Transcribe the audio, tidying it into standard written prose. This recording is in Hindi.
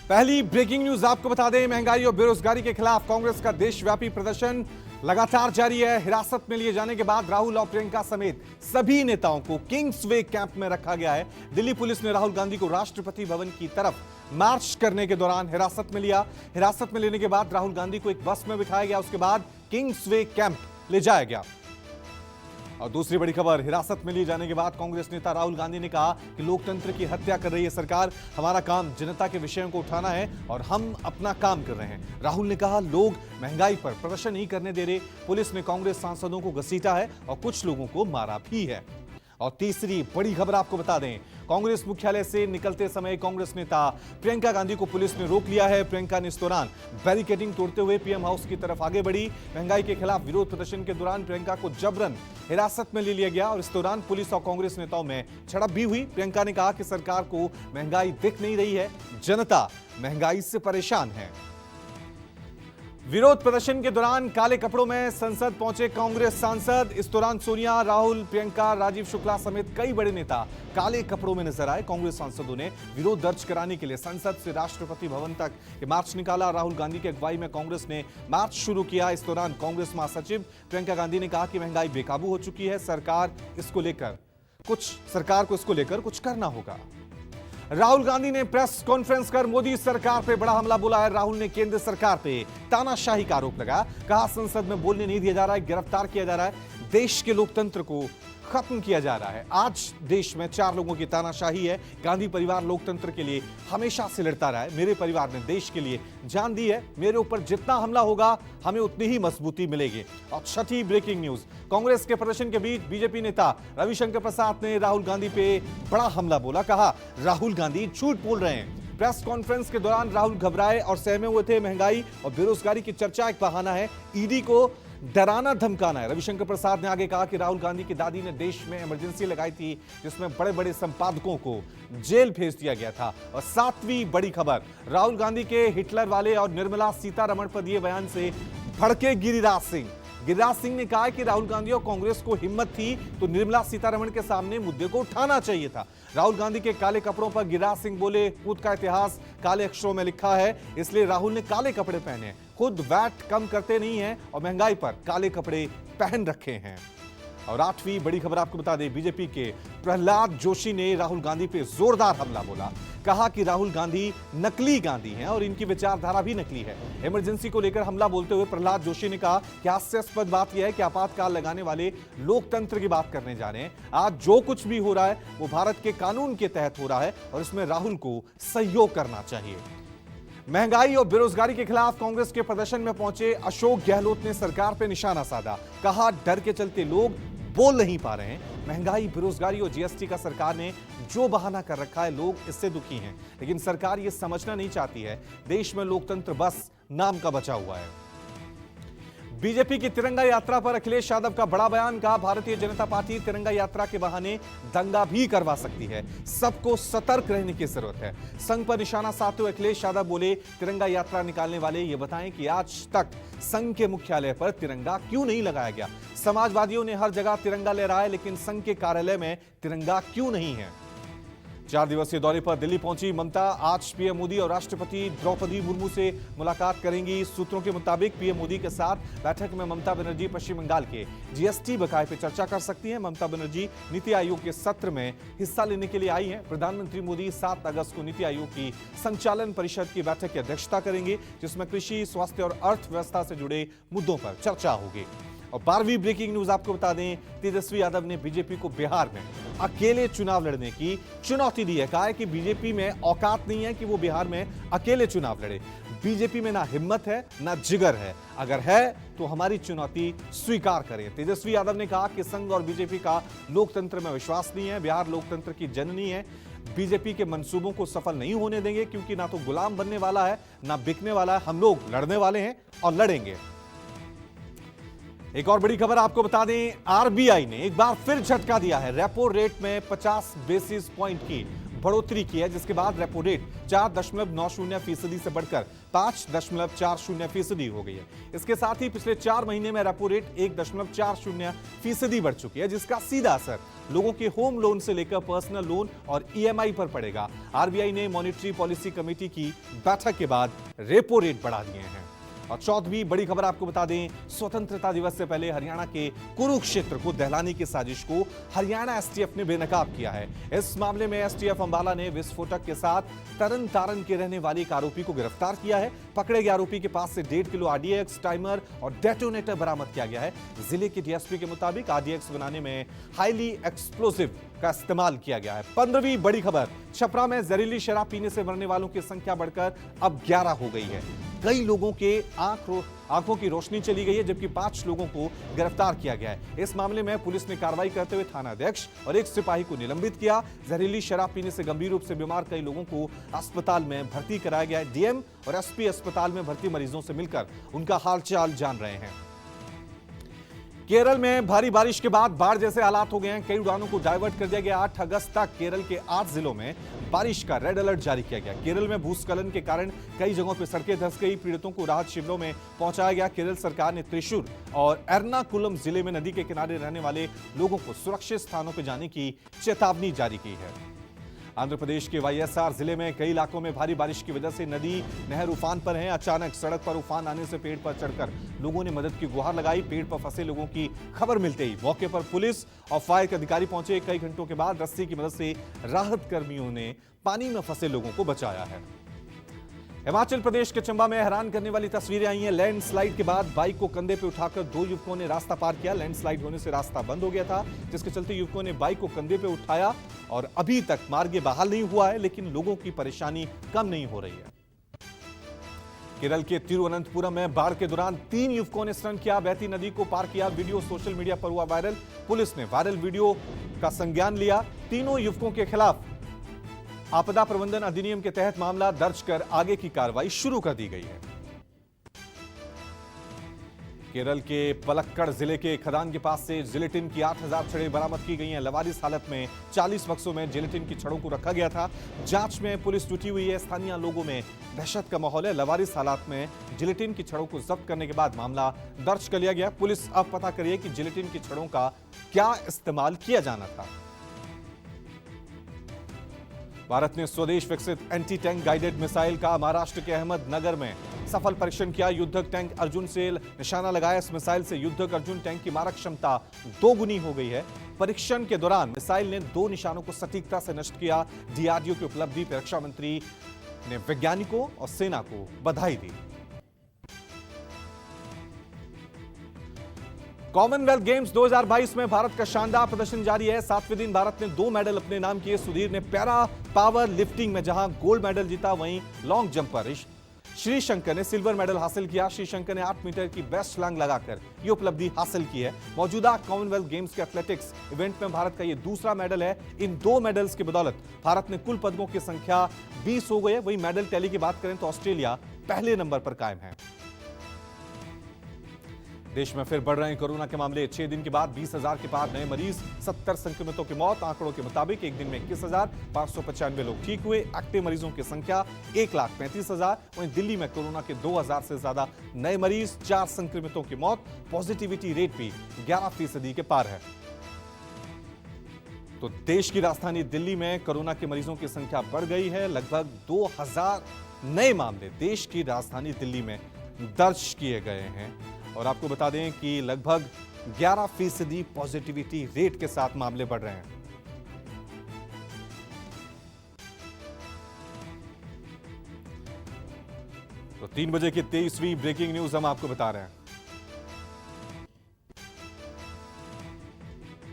पहली ब्रेकिंग न्यूज आपको बता दें, महंगाई और बेरोजगारी के खिलाफ कांग्रेस का देशव्यापी प्रदर्शन लगातार जारी है। हिरासत में लिए जाने के बाद राहुल और प्रियंका समेत सभी नेताओं को किंग्सवे कैंप में रखा गया है। दिल्ली पुलिस ने राहुल गांधी को राष्ट्रपति भवन की तरफ मार्च करने के दौरान हिरासत में लिया। हिरासत में लेने के बाद राहुल गांधी को एक बस में बिठाया गया, उसके बाद किंग्सवे कैंप ले जाया गया। और दूसरी बड़ी खबर, हिरासत में लिए जाने के बाद कांग्रेस नेता राहुल गांधी ने कहा कि लोकतंत्र की हत्या कर रही है सरकार। हमारा काम जनता के विषयों को उठाना है और हम अपना काम कर रहे हैं। राहुल ने कहा, लोग महंगाई पर प्रदर्शन नहीं करने दे रहे, पुलिस ने कांग्रेस सांसदों को घसीटा है और कुछ लोगों को मारा भी है। और तीसरी बड़ी खबर आपको बता दें, कांग्रेस मुख्यालय से निकलते समय कांग्रेस नेता प्रियंका गांधी को पुलिस ने रोक लिया है। प्रियंका ने इस दौरान बैरिकेडिंग तोड़ते हुए पीएम हाउस की तरफ आगे बढ़ी। महंगाई के खिलाफ विरोध प्रदर्शन के दौरान प्रियंका को जबरन हिरासत में ले लिया गया और इस दौरान पुलिस और कांग्रेस नेताओं में झड़प भी हुई। प्रियंका ने कहा कि सरकार को महंगाई दिख नहीं रही है, जनता महंगाई से परेशान है। विरोध प्रदर्शन के दौरान काले कपड़ों में संसद पहुंचे कांग्रेस सांसद। इस दौरान सोनिया, राहुल, प्रियंका, राजीव शुक्ला समेत कई बड़े नेता काले कपड़ों में नजर आए। कांग्रेस सांसदों ने विरोध दर्ज कराने के लिए संसद से राष्ट्रपति भवन तक मार्च निकाला। राहुल गांधी की अगुवाई में कांग्रेस ने मार्च शुरू किया। इस दौरान कांग्रेस महासचिव प्रियंका गांधी ने कहा कि महंगाई बेकाबू हो चुकी है, सरकार को इसको लेकर कुछ करना होगा। राहुल गांधी ने प्रेस कॉन्फ्रेंस कर मोदी सरकार पे बड़ा हमला बोला है। राहुल ने केंद्र सरकार पे तानाशाही का आरोप लगाया। कहा, संसद में बोलने नहीं दिया जा रहा है, गिरफ्तार किया जा रहा है, देश के लोकतंत्र को खत्म किया जा रहा है। आज देश में 4 लोगों की तानाशाही है। गांधी परिवार लोकतंत्र के लिए हमेशा से लड़ता रहा है। मेरे परिवार ने देश के लिए जान दी है। मेरे ऊपर जितना हमला होगा हमें उतनी ही मजबूती मिलेगी। और छठी ब्रेकिंग न्यूज, कांग्रेस के प्रदर्शन के बीच बीजेपी नेता रविशंकर प्रसाद ने राहुल गांधी पे बड़ा हमला बोला। कहा, राहुल गांधी झूठ बोल रहे हैं। प्रेस कॉन्फ्रेंस के दौरान राहुल घबराए और सहमे हुए थे। महंगाई और बेरोजगारी की चर्चा एक बहाना है, ईडी को डराना धमकाना है। रविशंकर प्रसाद ने आगे कहा कि राहुल गांधी की दादी ने देश में इमरजेंसी लगाई थी, जिसमें बड़े बड़े संपादकों को जेल भेज दिया गया था। और 7वीं बड़ी खबर, राहुल गांधी के हिटलर वाले और निर्मला सीतारमण पर दिए बयान से भड़के गिरिराज सिंह। गिरिराज सिंह ने कहा कि राहुल गांधी और कांग्रेस को हिम्मत थी तो निर्मला सीतारमण के सामने मुद्दे को उठाना चाहिए था। राहुल गांधी के काले कपड़ों पर गिरिराज सिंह बोले, खुद का इतिहास काले अक्षरों में लिखा है, इसलिए राहुल ने काले कपड़े पहने। खुद वैट कम करते नहीं हैं और महंगाई पर काले कपड़े पहन रखे हैं। और 8वीं बड़ी खबर आपको बता दें, बीजेपी के प्रहलाद जोशी ने राहुल गांधी पे जोरदार हमला बोला। कहा कि राहुल गांधी नकली गांधी हैं और इनकी विचारधारा भी नकली है। इमरजेंसी को लेकर हमला बोलते हुए प्रहलाद जोशी ने कहा कि हास्यास्पद बात यह है कि आपातकाल लगाने वाले लोकतंत्र की बात करने जा रहे हैं। आज जो कुछ भी हो रहा है वो भारत के कानून के तहत हो रहा है और इसमें राहुल को सहयोग करना चाहिए। महंगाई और बेरोजगारी के खिलाफ कांग्रेस के प्रदर्शन में पहुंचे अशोक गहलोत ने सरकार पर निशाना साधा। कहा, डर के चलते लोग बोल नहीं पा रहे हैं। महंगाई, बेरोजगारी और जीएसटी का सरकार ने जो बहाना कर रखा है, लोग इससे दुखी हैं, लेकिन सरकार यह समझना नहीं चाहती है देश में लोकतंत्र बस नाम का बचा हुआ है। बीजेपी की तिरंगा यात्रा पर अखिलेश यादव का बड़ा बयान। कहा, भारतीय जनता पार्टी तिरंगा यात्रा के बहाने दंगा भी करवा सकती है, सबको सतर्क रहने की जरूरत है। संघ पर निशाना साधते हुए अखिलेश यादव बोले, तिरंगा यात्रा निकालने वाले ये बताएं कि आज तक संघ के मुख्यालय पर तिरंगा क्यों नहीं लगाया गया। समाजवादियों ने हर जगह तिरंगा लहराया, लेकिन संघ के कार्यालय में तिरंगा क्यों नहीं है। 4 दिवसीय दौरे पर दिल्ली पहुंची ममता। आज पीएम मोदी और राष्ट्रपति द्रौपदी मुर्मू से मुलाकात करेंगी। सूत्रों के मुताबिक पीएम मोदी के साथ बैठक में ममता बनर्जी पश्चिम बंगाल के जीएसटी बकाये पर चर्चा कर सकती हैं। ममता बनर्जी नीति आयोग के सत्र में हिस्सा लेने के लिए आई हैं। प्रधानमंत्री मोदी 7 अगस्त को नीति आयोग की संचालन परिषद की बैठक की अध्यक्षता करेंगे, जिसमें कृषि, स्वास्थ्य और अर्थव्यवस्था से जुड़े मुद्दों पर चर्चा होगी। और 12वीं ब्रेकिंग न्यूज आपको बता दें, तेजस्वी यादव ने बीजेपी को बिहार में अकेले चुनाव लड़ने की चुनौती दी है। कहा है कि बीजेपी में औकात नहीं है कि वो बिहार में अकेले चुनाव लड़े। बीजेपी में ना हिम्मत है ना जिगर है, अगर है तो हमारी चुनौती स्वीकार करें। तेजस्वी यादव ने कहा कि संघ और बीजेपी का लोकतंत्र में विश्वास नहीं है। बिहार लोकतंत्र की जननी है, बीजेपी के मंसूबों को सफल नहीं होने देंगे, क्योंकि ना तो गुलाम बनने वाला है ना बिकने वाला है। हम लोग लड़ने वाले हैं और लड़ेंगे। एक और बड़ी खबर आपको बता दें, आरबीआई ने एक बार फिर झटका दिया है। रेपो रेट में 50 बेसिस पॉइंट की बढ़ोतरी की है, जिसके बाद रेपो रेट 4.90% से बढ़कर 5.40% हो गई है। इसके साथ ही पिछले 4 महीने में रेपो रेट 1.40% बढ़ चुकी है, जिसका सीधा असर लोगों के होम लोन से लेकर पर्सनल लोन और ईएमआई पर पड़ेगा। आरबीआई ने मॉनेटरी पॉलिसी कमेटी की बैठक के बाद रेपो रेट बढ़ा दिए हैं। और 14वीं बड़ी खबर आपको बता दें, स्वतंत्रता दिवस से पहले हरियाणा के कुरुक्षेत्र को दहलाने की साजिश को हरियाणा एसटीएफ ने बेनकाब किया है। इस मामले में एसटीएफ अंबाला ने विस्फोटक के साथ तरन तारण के रहने वाले एक आरोपी को गिरफ्तार किया है। पकड़े गए आरोपी के पास से 1.5 किलो आरडीएक्स, टाइमर और डेटोनेटर बरामद किया गया है। जिले के डीएसपी के मुताबिक आरडीएक्स बनाने में हाईली एक्सप्लोसिव का इस्तेमाल किया गया है। 15वीं बड़ी खबर, छपरा में जहरीली शराब पीने से मरने वालों की संख्या बढ़कर अब 11 हो गई है। कई लोगों के आंखों की रोशनी चली गई है, जबकि 5 लोगों को गिरफ्तार किया गया है। इस मामले में पुलिस ने कार्रवाई करते हुए थाना अध्यक्ष और एक सिपाही को निलंबित किया। जहरीली शराब पीने से गंभीर रूप से बीमार कई लोगों को अस्पताल में भर्ती कराया गया है। डीएम और एसपी अस्पताल में भर्ती मरीजों से मिलकर उनका हालचाल जान रहे हैं। केरल में भारी बारिश के बाद बाढ़ जैसे हालात हो गए हैं। कई उड़ानों को डाइवर्ट कर दिया गया। 8 अगस्त तक केरल के 8 जिलों में बारिश का रेड अलर्ट जारी किया गया। केरल में भूस्खलन के कारण कई जगहों पर सड़कें धंस गई। पीड़ितों को राहत शिविरों में पहुंचाया गया। केरल सरकार ने त्रिशूर और एर्नाकुलम जिले में नदी के किनारे रहने वाले लोगों को सुरक्षित स्थानों पर जाने की चेतावनी जारी की है। आंध्र प्रदेश के वाईएसआर जिले में कई इलाकों में भारी बारिश की वजह से नदी नहर उफान पर है। अचानक सड़क पर उफान आने से पेड़ पर चढ़कर लोगों ने मदद की गुहार लगाई। पेड़ पर फंसे लोगों की खबर मिलते ही मौके पर पुलिस और फायर के अधिकारी पहुंचे। कई घंटों के बाद रस्सी की मदद से राहत कर्मियों ने पानी में फंसे लोगों को बचाया है। हिमाचल प्रदेश के चंबा में हैरान करने वाली तस्वीरें आई हैं। लैंडस्लाइड के बाद बाइक को कंधे पे उठाकर 2 युवकों ने रास्ता पार किया। लैंडस्लाइड होने से रास्ता बंद हो गया था, जिसके चलते युवकों ने बाइक को कंधे पे उठाया और अभी तक मार्ग बहाल नहीं हुआ है, लेकिन लोगों की परेशानी कम नहीं हो रही है। केरल के तिरुवनंतपुरम में बाढ़ के दौरान 3 युवकों ने स्टंट किया, बहती नदी को पार किया। वीडियो सोशल मीडिया पर हुआ वायरल। पुलिस ने वायरल वीडियो का संज्ञान लिया। तीनों युवकों के खिलाफ आपदा प्रबंधन अधिनियम के तहत मामला दर्ज कर आगे की कार्रवाई शुरू कर दी गई है। केरल के पलक्कड़ जिले के खदान के पास से जिलेटिन की 8000 छड़ें बरामद की गई हैं। लवारिस हालत में 40 बक्सों में जिलेटिन की छड़ों को रखा गया था। जांच में पुलिस जुटी हुई है। स्थानीय लोगों में दहशत का माहौल है। लवारिस हालात में जिलेटिन की छड़ों को जब्त करने के बाद मामला दर्ज कर लिया गया। पुलिस अब पता कर रही है कि जिलेटिन की छड़ों का क्या इस्तेमाल किया जाना था। भारत ने स्वदेश विकसित एंटी टैंक गाइडेड मिसाइल का महाराष्ट्र के अहमदनगर में सफल परीक्षण किया। युद्धक टैंक अर्जुन से निशाना लगाया। इस मिसाइल से युद्धक अर्जुन टैंक की मारक क्षमता 2 गुनी हो गई है। परीक्षण के दौरान मिसाइल ने 2 निशानों को सटीकता से नष्ट किया। डीआरडीओ की उपलब्धि पर रक्षा मंत्री ने वैज्ञानिकों और सेना को बधाई दी। कॉमनवेल्थ गेम्स 2022 में भारत का शानदार प्रदर्शन जारी है। 7वें दिन भारत ने 2 मेडल अपने नाम किए। सुधीर ने पैरा पावर लिफ्टिंग में जहां गोल्ड मेडल जीता, वहीं लॉन्ग जंप पर श्रीशंकर ने सिल्वर मेडल हासिल किया। श्रीशंकर ने 8 मीटर की बेस्ट छलांग लगाकर यह उपलब्धि हासिल की है। मौजूदा कॉमनवेल्थ गेम्स के एथलेटिक्स इवेंट में भारत का यह दूसरा मेडल है। इन 2 मेडल्स की बदौलत भारत ने कुल पदकों की संख्या 20 हो गई है। वहीं मेडल टैली की बात करें तो ऑस्ट्रेलिया पहले नंबर पर कायम है। देश में फिर बढ़ रहे हैं कोरोना के मामले। 6 दिन के बाद 20,000 के पार नए मरीज, 70 संक्रमितों की मौत। आंकड़ों के मुताबिक एक दिन में 21,595 लोग ठीक हुए। एक्टिव मरीजों की संख्या 1,35,000। वहीं दिल्ली में कोरोना के 2,000 से ज्यादा नए मरीज, 4 संक्रमितों की मौत। पॉजिटिविटी रेट भी 11% के पार है। तो देश की राजधानी दिल्ली में कोरोना के मरीजों की संख्या बढ़ गई है। लगभग 2,000 नए मामले देश की राजधानी दिल्ली में दर्ज किए गए हैं। और आपको बता दें कि लगभग 11% पॉजिटिविटी रेट के साथ मामले बढ़ रहे हैं। तो 3 बजे की 23वीं ब्रेकिंग न्यूज हम आपको बता रहे हैं।